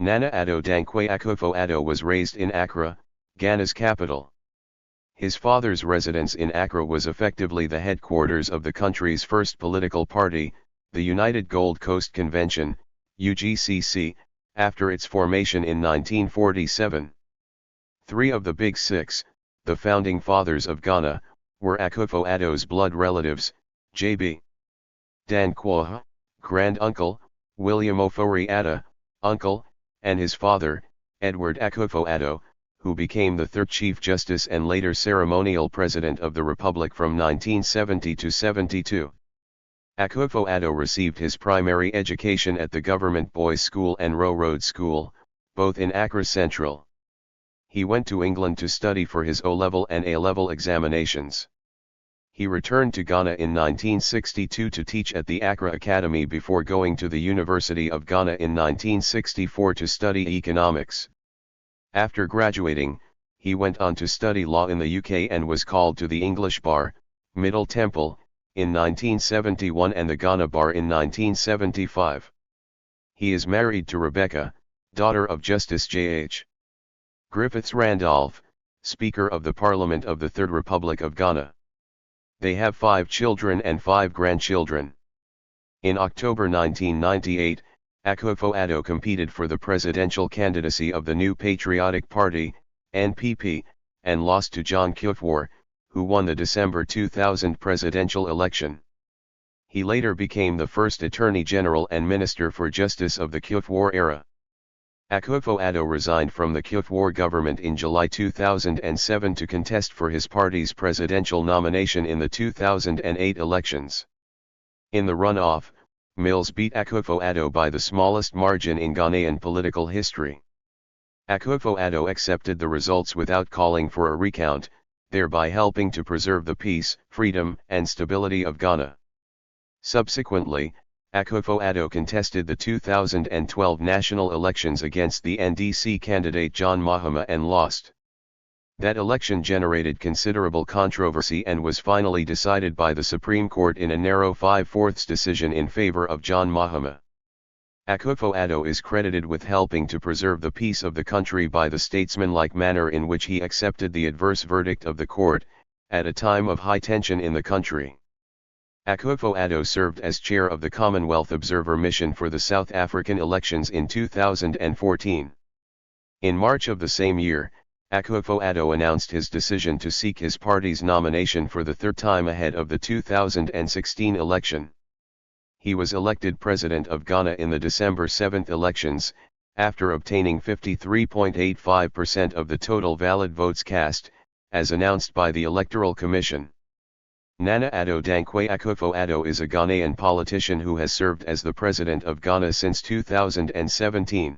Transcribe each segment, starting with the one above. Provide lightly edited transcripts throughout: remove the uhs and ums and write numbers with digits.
Nana Addo Dankwa Akufo-Addo was raised in Accra, Ghana's capital. His father's residence in Accra was effectively the headquarters of the country's first political party, the United Gold Coast Convention, UGCC, after its formation in 1947. Three of the Big Six, the founding fathers of Ghana, were Akufo-Addo's blood relatives, J.B. Dankwa, grand-uncle, William Ofori-Addo, uncle, and his father, Edward Akufo-Addo, who became the third Chief Justice and later ceremonial President of the Republic from 1970 to 72. Akufo-Addo received his primary education at the Government Boys' School and Row Road School, both in Accra Central. He went to England to study for his O-level and A-level examinations. He returned to Ghana in 1962 to teach at the Accra Academy before going to the University of Ghana in 1964 to study economics. After graduating, he went on to study law in the UK and was called to the English Bar, Middle Temple, in 1971 and the Ghana Bar in 1975. He is married to Rebecca, daughter of Justice J.H. Griffiths Randolph, Speaker of the Parliament of the Third Republic of Ghana. They have 5 children and 5 grandchildren. In October 1998, Akufo-Addo competed for the presidential candidacy of the new Patriotic Party, NPP, and lost to John Kufuor, who won the December 2000 presidential election. He later became the first Attorney General and Minister for Justice of the Kufuor era. Akufo-Addo resigned from the Kufuor government in July 2007 to contest for his party's presidential nomination in the 2008 elections. In the runoff, Mills beat Akufo-Addo by the smallest margin in Ghanaian political history. Akufo-Addo accepted the results without calling for a recount, thereby helping to preserve the peace, freedom, and stability of Ghana. Subsequently, Akufo-Addo contested the 2012 national elections against the NDC candidate John Mahama and lost. That election generated considerable controversy and was finally decided by the Supreme Court in a narrow 5/4 decision in favor of John Mahama. Akufo-Addo is credited with helping to preserve the peace of the country by the statesmanlike manner in which he accepted the adverse verdict of the court, at a time of high tension in the country. Akufo-Addo served as chair of the Commonwealth Observer Mission for the South African elections in 2014. In March of the same year, Akufo-Addo announced his decision to seek his party's nomination for the third time ahead of the 2016 election. He was elected President of Ghana in the December 7 elections, after obtaining 53.85% of the total valid votes cast, as announced by the Electoral Commission. Nana Addo Dankwa Akufo-Addo is a Ghanaian politician who has served as the President of Ghana since 2017.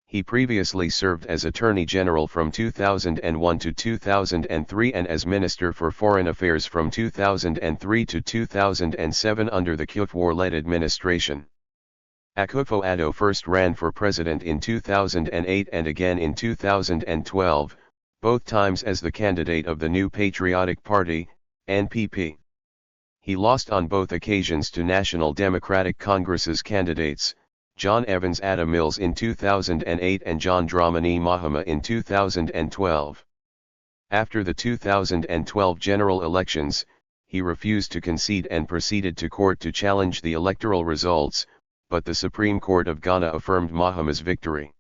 He previously served as Attorney General from 2001 to 2003 and as Minister for Foreign Affairs from 2003 to 2007 under the Kufuor-led administration. Akufo-Addo first ran for president in 2008 and again in 2012, both times as the candidate of the new Patriotic Party, NPP. He lost on both occasions to National Democratic Congress's candidates, John Evans Atta Mills in 2008 and John Dramani Mahama in 2012. After the 2012 general elections, he refused to concede and proceeded to court to challenge the electoral results, but the Supreme Court of Ghana affirmed Mahama's victory.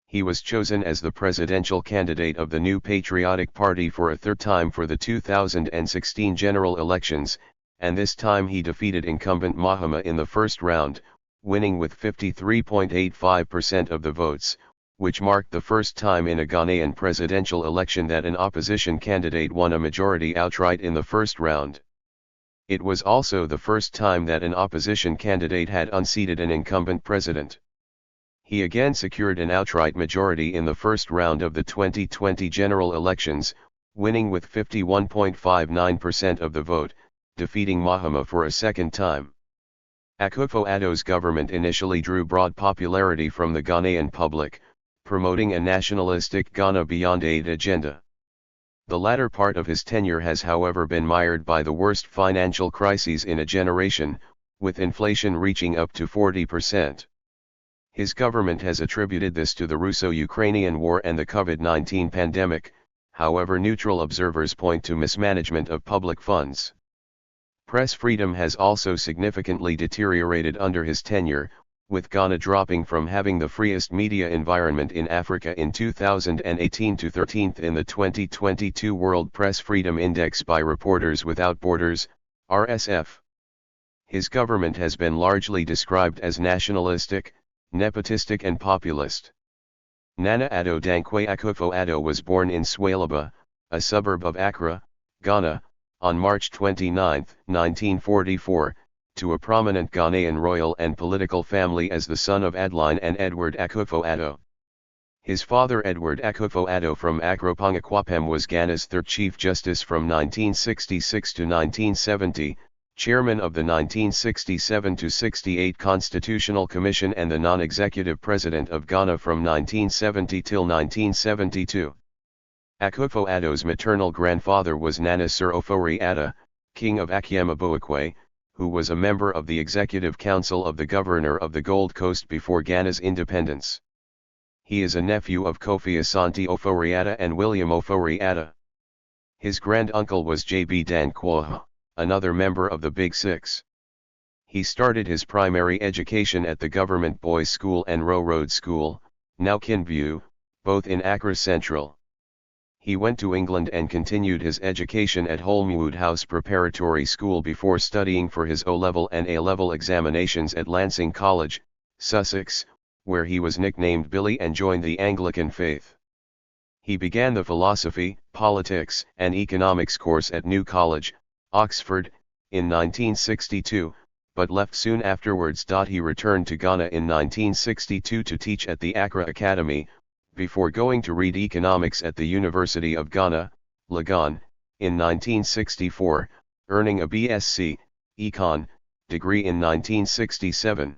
He was chosen as the presidential candidate of the new Patriotic Party for a third time for the 2016 general elections, and this time he defeated incumbent Mahama in the first round, winning with 53.85% of the votes, which marked the first time in a Ghanaian presidential election that an opposition candidate won a majority outright in the first round. It was also the first time that an opposition candidate had unseated an incumbent president. He again secured an outright majority in the first round of the 2020 general elections, winning with 51.59% of the vote, defeating Mahama for a second time. Akufo-Addo's government initially drew broad popularity from the Ghanaian public, promoting a nationalistic Ghana Beyond Aid agenda. The latter part of his tenure has however been mired by the worst financial crises in a generation, with inflation reaching up to 40%. His government has attributed this to the Russo-Ukrainian war and the COVID-19 pandemic, however neutral observers point to mismanagement of public funds. Press freedom has also significantly deteriorated under his tenure, with Ghana dropping from having the freest media environment in Africa in 2018 to 13th in the 2022 World Press Freedom Index by Reporters Without Borders, RSF. His government has been largely described as nationalistic, nepotistic and populist. Nana Addo Dankwa Akufo-Addo was born in Swalaba, a suburb of Accra, Ghana, on March 29, 1944, to a prominent Ghanaian royal and political family as the son of Adeline and Edward Akufo-Addo. His father Edward Akufo-Addo from Akropong-Akwapem was Ghana's third Chief Justice from 1966 to 1970, chairman of the 1967-68 Constitutional Commission and the non-executive president of Ghana from 1970 till 1972. Akufo-Addo's maternal grandfather was Nana Sir Ofori-Atta, King of Akyem-Abokwe, who was a member of the Executive Council of the Governor of the Gold Coast before Ghana's independence. He is a nephew of Kofi Asante Ofori-Atta and William Ofori-Atta. His granduncle was J.B. Dankwa, another member of the Big Six. He started his primary education at the Government Boys' School and Row Road School, now Kinview, both in Accra Central. He went to England and continued his education at Holmwood House Preparatory School before studying for his O-level and A-level examinations at Lancing College, Sussex, where he was nicknamed Billy and joined the Anglican faith. He began the philosophy, politics, and economics course at New College, Oxford, in 1962, but left soon afterwards. He returned to Ghana in 1962 to teach at the Accra Academy, before going to read economics at the University of Ghana, Legon, in 1964, earning a BSc, Econ, degree in 1967.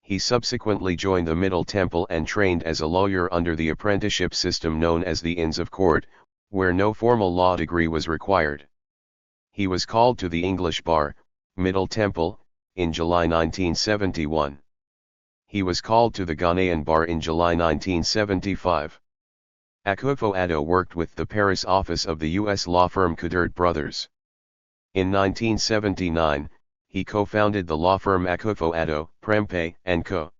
He subsequently joined the Middle Temple and trained as a lawyer under the apprenticeship system known as the Inns of Court, where no formal law degree was required. He was called to the English Bar, Middle Temple, in July 1971. He was called to the Ghanaian Bar in July 1975. Akufo-Addo worked with the Paris office of the U.S. law firm Coudert Brothers. In 1979, he co-founded the law firm Akufo-Addo, Prempeh & Co.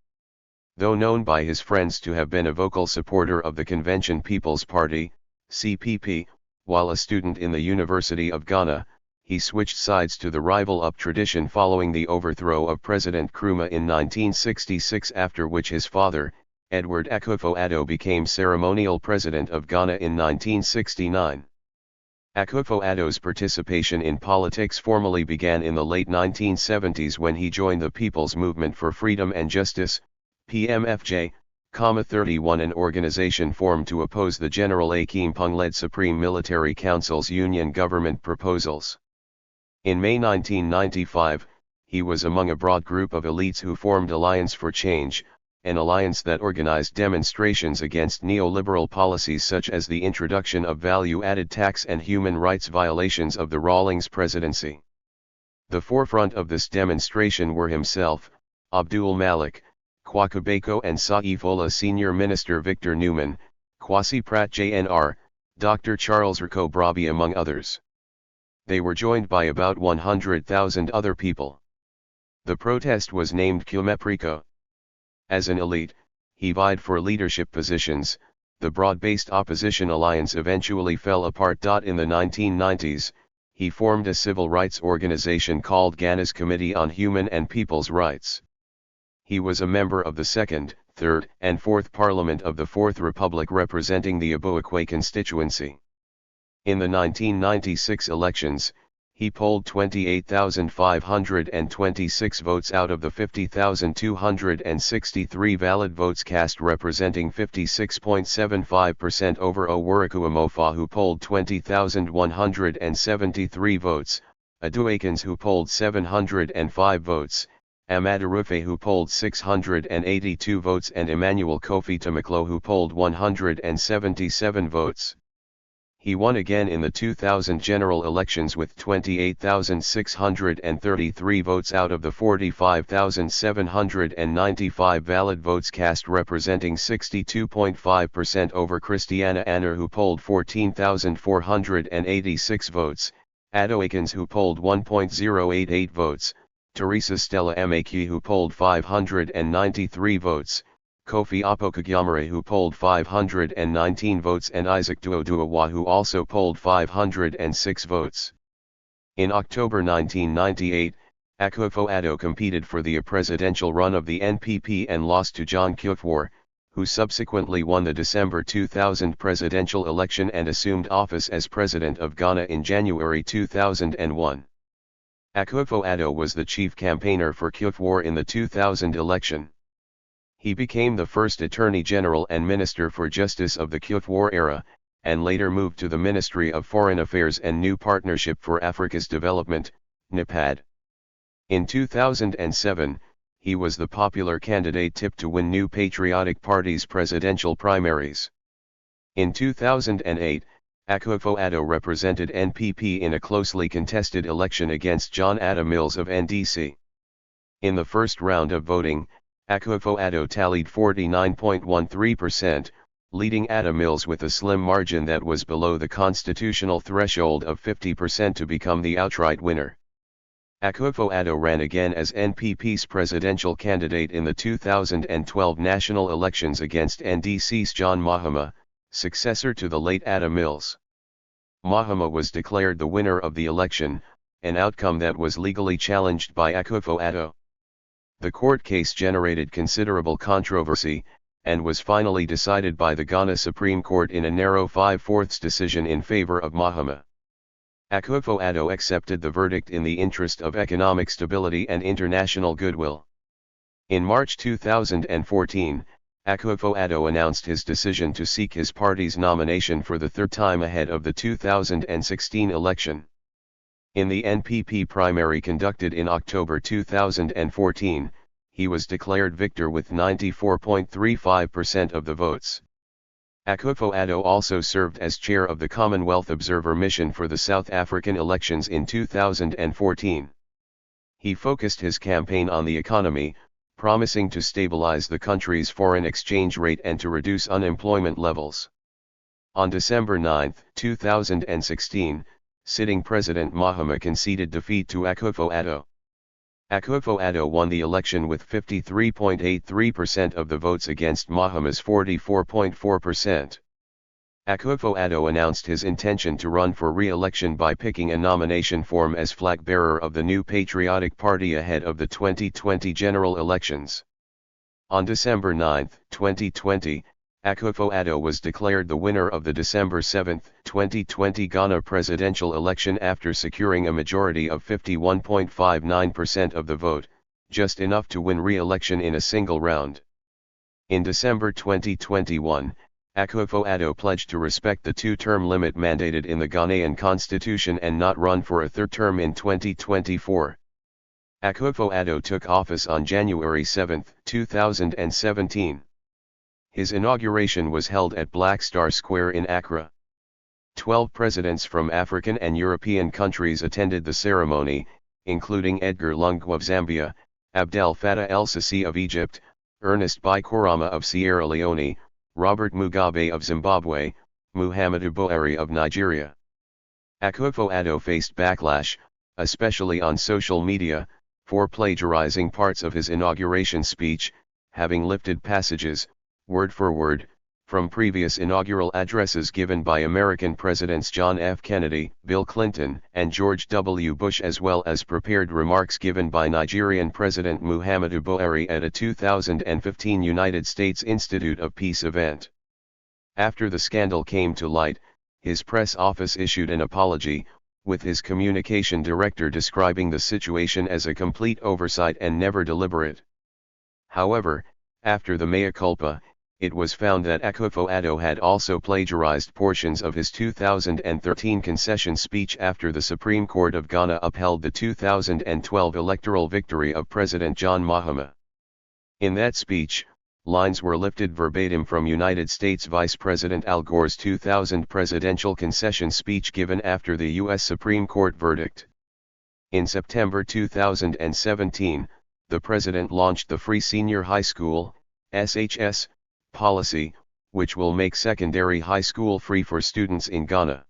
Though known by his friends to have been a vocal supporter of the Convention People's Party, CPP, while a student in the University of Ghana, he switched sides to the rival UP tradition following the overthrow of President Nkrumah in 1966, after which his father, Edward Akufo-Addo, became ceremonial president of Ghana in 1969. Akufo-Addo's participation in politics formally began in the late 1970s when he joined the People's Movement for Freedom and Justice, PMFJ, 31, an organization formed to oppose the General Akeem-Pong-led Supreme Military Council's union government proposals. In May 1995, he was among a broad group of elites who formed Alliance for Change, an alliance that organized demonstrations against neoliberal policies such as the introduction of value-added tax and human rights violations of the Rawlings presidency. The forefront of this demonstration were himself, Abdul Malik, Kwaku Bako and Saifola Senior Minister Victor Newman, Kwasi Pratt Jr., Dr. Charles Rako Brabi among others. They were joined by about 100,000 other people. The protest was named Kumepriko. As an elite, he vied for leadership positions. The broad-based opposition alliance eventually fell apart. In the 1990s, he formed a civil rights organization called Ghana's Committee on Human and People's Rights. He was a member of the 2nd, 3rd, and 4th Parliament of the Fourth Republic representing the Abokwe constituency. In the 1996 elections, he polled 28,526 votes out of the 50,263 valid votes cast, representing 56.75% over Owuriku Amofa, who polled 20,173 votes, Adu Akins, who polled 705 votes, Amadou Rufe, who polled 682 votes, and Emmanuel Kofi Temeklo, who polled 177 votes. He won again in the 2000 general elections with 28,633 votes out of the 45,795 valid votes cast, representing 62.5% over Christiana Anner, who polled 14,486 votes, Addo Akins, who polled 1.088 votes, Teresa Stella Maki, who polled 593 votes, Kofi Opokugyamare, who polled 519 votes, and Isaac Duoduawa, who also polled 506 votes. In October 1998, Akufo-Addo competed for the presidential run of the NPP and lost to John Kufuor, who subsequently won the December 2000 presidential election and assumed office as President of Ghana in January 2001. Akufo-Addo was the chief campaigner for Kufuor in the 2000 election. He became the first Attorney General and Minister for Justice of the Kufuor era, and later moved to the Ministry of Foreign Affairs and New Partnership for Africa's Development, NIPAD. In 2007, he was the popular candidate tipped to win New Patriotic Party's presidential primaries. In 2008, Akufo-Addo represented NPP in a closely contested election against John Atta Mills of NDC. In the first round of voting, Akufo-Addo tallied 49.13%, leading Atta Mills with a slim margin that was below the constitutional threshold of 50% to become the outright winner. Akufo-Addo ran again as NPP's presidential candidate in the 2012 national elections against NDC's John Mahama, successor to the late Atta Mills. Mahama was declared the winner of the election, an outcome that was legally challenged by Akufo-Addo. The court case generated considerable controversy, and was finally decided by the Ghana Supreme Court in a narrow 5/4 decision in favor of Mahama. Akufo-Addo accepted the verdict in the interest of economic stability and international goodwill. In March 2014, Akufo-Addo announced his decision to seek his party's nomination for the third time ahead of the 2016 election. In the NPP primary conducted in October 2014, he was declared victor with 94.35% of the votes. Akufo-Addo also served as chair of the Commonwealth Observer Mission for the South African elections in 2014. He focused his campaign on the economy, promising to stabilize the country's foreign exchange rate and to reduce unemployment levels. On December 9, 2016, sitting President Mahama conceded defeat to Akufo-Addo. Akufo-Addo won the election with 53.83% of the votes against Mahama's 44.4%. Akufo-Addo announced his intention to run for re-election by picking a nomination form as flagbearer of the New Patriotic Party ahead of the 2020 general elections. On December 9, 2020, Akufo-Addo was declared the winner of the December 7, 2020 Ghana presidential election after securing a majority of 51.59% of the vote, just enough to win re-election in a single round. In December 2021, Akufo-Addo pledged to respect the two-term limit mandated in the Ghanaian constitution and not run for a third term in 2024. Akufo-Addo took office on January 7, 2017. His inauguration was held at Black Star Square in Accra. 12 presidents from African and European countries attended the ceremony, including Edgar Lungu of Zambia, Abdel Fattah el-Sisi of Egypt, Ernest Bai Koroma of Sierra Leone, Robert Mugabe of Zimbabwe, Muhammadu Buhari of Nigeria. Akufo-Addo faced backlash, especially on social media, for plagiarizing parts of his inauguration speech, having lifted passages, word for word, from previous inaugural addresses given by American Presidents John F. Kennedy, Bill Clinton, and George W. Bush, as well as prepared remarks given by Nigerian President Muhammadu Buhari at a 2015 United States Institute of Peace event. After the scandal came to light, his press office issued an apology, with his communication director describing the situation as a complete oversight and never deliberate. However, after the mea culpa, it was found that Akufo-Addo had also plagiarized portions of his 2013 concession speech after the Supreme Court of Ghana upheld the 2012 electoral victory of President John Mahama. In that speech, lines were lifted verbatim from United States Vice President Al Gore's 2000 presidential concession speech given after the U.S. Supreme Court verdict. In September 2017, the president launched the Free Senior High School, SHS, policy, which will make secondary high school free for students in Ghana.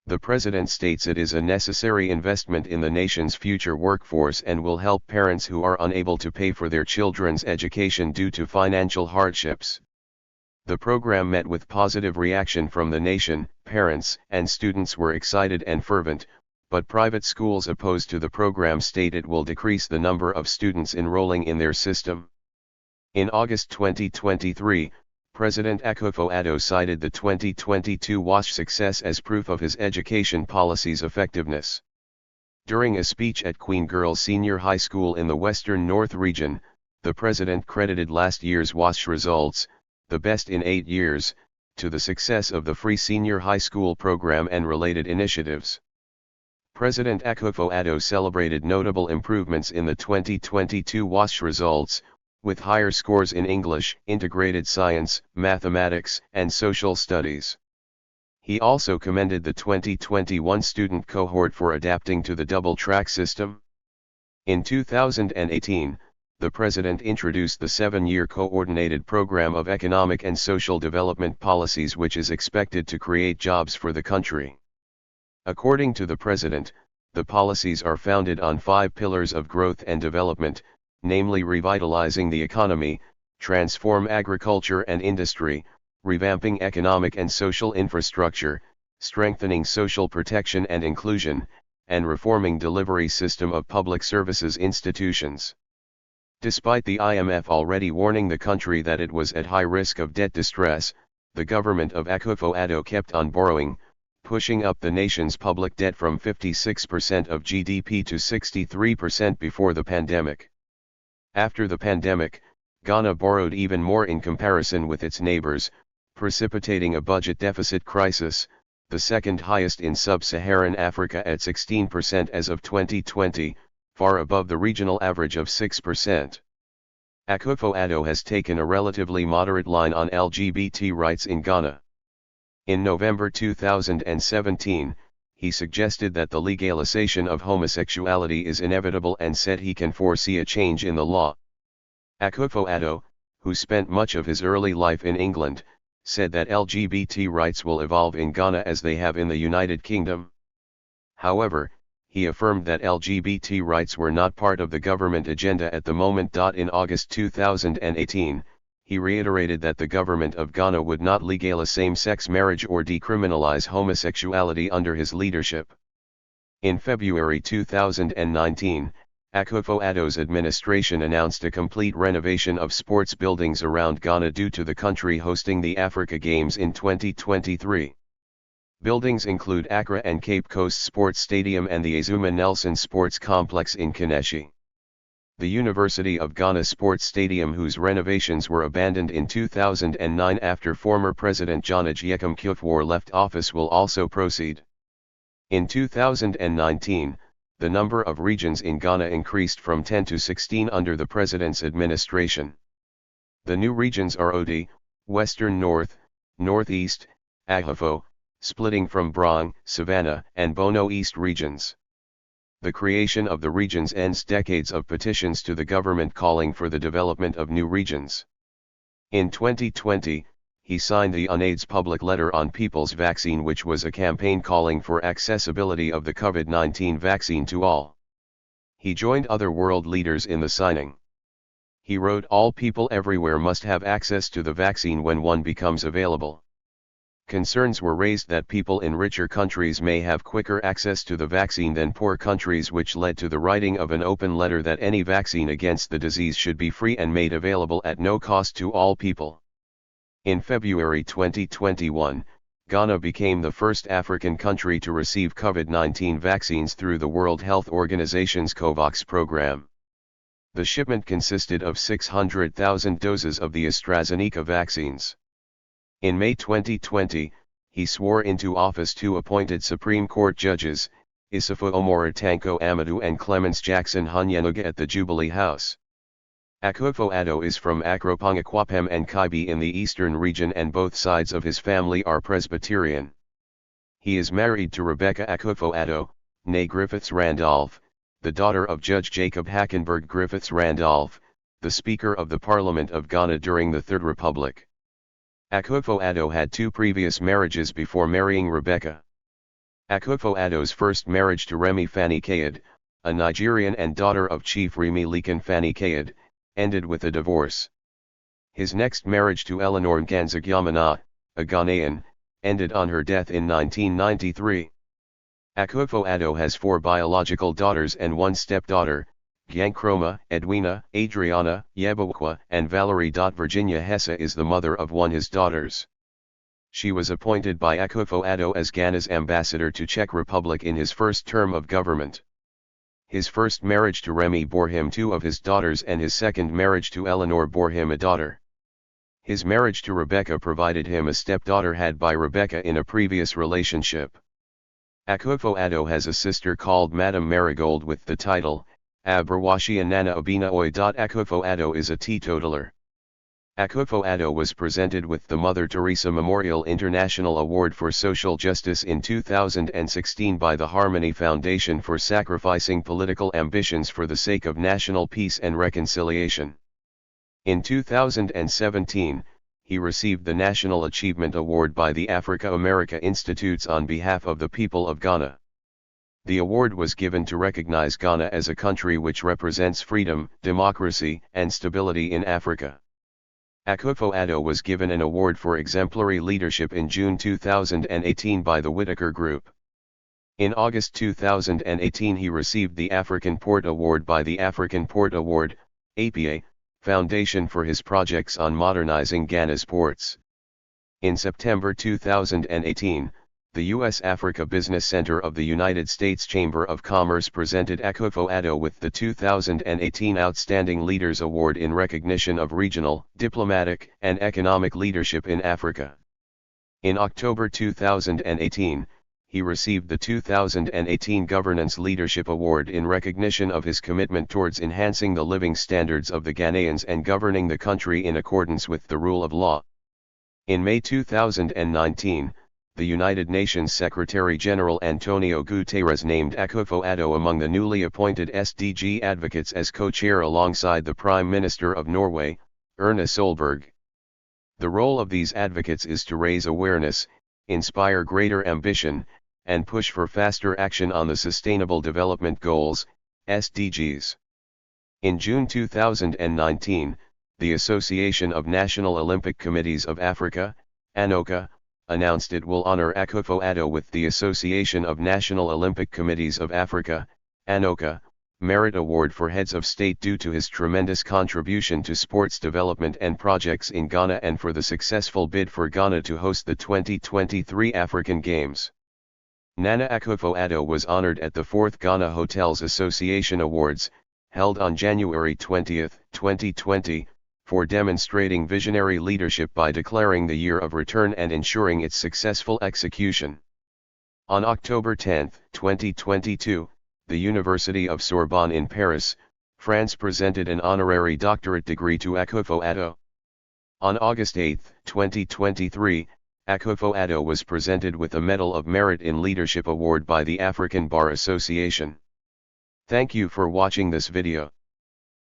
The president states it is a necessary investment in the nation's future workforce and will help parents who are unable to pay for their children's education due to financial hardships. The program met with positive reaction from the nation. Parents and students were excited and fervent, but private schools opposed to the program state it will decrease the number of students enrolling in their system. In August 2023, President Akufo-Addo cited the 2022 WASH success as proof of his education policy's effectiveness. During a speech at Queen Girls Senior High School in the Western North region, the president credited last year's WASH results, the best in 8 years, to the success of the Free Senior High School program and related initiatives. President Akufo-Addo celebrated notable improvements in the 2022 WASH results, with higher scores in English, integrated science, mathematics, and social studies. He also commended the 2021 student cohort for adapting to the double-track system. In 2018, the president introduced the 7-year coordinated program of economic and social development policies, which is expected to create jobs for the country. According to the president, the policies are founded on 5 pillars of growth and development, namely revitalizing the economy, transform agriculture and industry, revamping economic and social infrastructure, strengthening social protection and inclusion, and reforming delivery system of public services institutions. Despite the IMF already warning the country that it was at high risk of debt distress, the government of Akufo-Addo kept on borrowing, pushing up the nation's public debt from 56% of GDP to 63% before the pandemic. After the pandemic, Ghana borrowed even more in comparison with its neighbors, precipitating a budget deficit crisis, the second highest in sub-Saharan Africa at 16% as of 2020, far above the regional average of 6%. Akufo-Addo has taken a relatively moderate line on LGBT rights in Ghana. In November 2017, he suggested that the legalization of homosexuality is inevitable and said he can foresee a change in the law. Akufo-Addo, who spent much of his early life in England, said that LGBT rights will evolve in Ghana as they have in the United Kingdom. However, he affirmed that LGBT rights were not part of the government agenda at the moment. In August 2018, he reiterated that the government of Ghana would not legalize same-sex marriage or decriminalize homosexuality under his leadership. In February 2019, Akufo-Addo's administration announced a complete renovation of sports buildings around Ghana due to the country hosting the Africa Games in 2023. Buildings include Accra and Cape Coast Sports Stadium and the Azuma Nelson Sports Complex in Kaneshie. The University of Ghana Sports Stadium, whose renovations were abandoned in 2009 after former President John Agyekum Kufuor left office, will also proceed. In 2019, the number of regions in Ghana increased from 10 to 16 under the president's administration. The new regions are Odi, Western North, Northeast, Ahafo, splitting from Brong, Savannah, and Bono East regions. The creation of the regions ends decades of petitions to the government calling for the development of new regions. In 2020, he signed the UNAIDS public letter on People's Vaccine, which was a campaign calling for accessibility of the COVID-19 vaccine to all. He joined other world leaders in the signing. He wrote, "All people everywhere must have access to the vaccine when one becomes available." Concerns were raised that people in richer countries may have quicker access to the vaccine than poor countries, which led to the writing of an open letter that any vaccine against the disease should be free and made available at no cost to all people. In February 2021, Ghana became the first African country to receive COVID-19 vaccines through the World Health Organization's COVAX program. The shipment consisted of 600,000 doses of the AstraZeneca vaccines. In May 2020, he swore into office 2 appointed Supreme Court judges, Issoufou Omoro Tanko Amadou and Clemence Jackson Hunyenuga, at the Jubilee House. Akufo-Addo is from Akropong-Akwaapem and Kaibi in the eastern region, and both sides of his family are Presbyterian. He is married to Rebecca Akufo-Addo, née Griffiths-Randolph, the daughter of Judge Jacob Hackenberg Griffiths-Randolph, the Speaker of the Parliament of Ghana during the Third Republic. Akufo-Addo had two previous marriages before marrying Rebecca. Akufo-Addo's first marriage to Remi Fani-Kayode, a Nigerian and daughter of Chief Remi Lekan Fani-Kayode, ended with a divorce. His next marriage to Eleanor Nganzagyamana, a Ghanaian, ended on her death in 1993. Akufo-Addo has 4 biological daughters and 1 stepdaughter, Gyankroma, Edwina, Adriana, Yebawakwa, and Valerie. Virginia Hessa is the mother of one of his daughters. She was appointed by Akufo-Addo as Ghana's ambassador to Czech Republic in his first term of government. His first marriage to Remi bore him 2 of his daughters, and his second marriage to Eleanor bore him a daughter. His marriage to Rebecca provided him a stepdaughter had by Rebecca in a previous relationship. Akufo-Addo has a sister called Madame Marigold with the title, Abrawashi Nana Obina Oi. Akufo-Addo is a teetotaler. Akufo-Addo was presented with the Mother Teresa Memorial International Award for Social Justice in 2016 by the Harmony Foundation for sacrificing political ambitions for the sake of national peace and reconciliation. In 2017, he received the National Achievement Award by the Africa America Institutes on behalf of the people of Ghana. The award was given to recognize Ghana as a country which represents freedom, democracy, and stability in Africa. Akufo-Addo was given an award for exemplary leadership in June 2018 by the Whitaker Group. In August 2018 he received the African Port Award by the African Port Award, APA, Foundation for his projects on modernizing Ghana's ports. In September 2018, the U.S. Africa Business Center of the United States Chamber of Commerce presented Akufo-Addo with the 2018 Outstanding Leaders Award in recognition of regional, diplomatic, and economic leadership in Africa. In October 2018, he received the 2018 Governance Leadership Award in recognition of his commitment towards enhancing the living standards of the Ghanaians and governing the country in accordance with the rule of law. In May 2019, the United Nations Secretary-General Antonio Guterres named Akufo-Addo among the newly appointed SDG advocates as co-chair alongside the Prime Minister of Norway, Erna Solberg. The role of these advocates is to raise awareness, inspire greater ambition, and push for faster action on the Sustainable Development Goals, SDGs. In June 2019, the Association of National Olympic Committees of Africa, ANOCA, announced it will honor Akufo-Addo with the Association of National Olympic Committees of Africa, ANOCA, Merit Award for Heads of State due to his tremendous contribution to sports development and projects in Ghana and for the successful bid for Ghana to host the 2023 African Games. Nana Akufo-Addo was honored at the 4th Ghana Hotels Association Awards, held on January 20, 2020, for demonstrating visionary leadership by declaring the year of return and ensuring its successful execution. On October 10, 2022, the University of Sorbonne in Paris, France presented an honorary doctorate degree to Akufo-Addo. On August 8, 2023, Akufo-Addo was presented with a Medal of Merit in Leadership Award by the African Bar Association. Thank you for watching this video.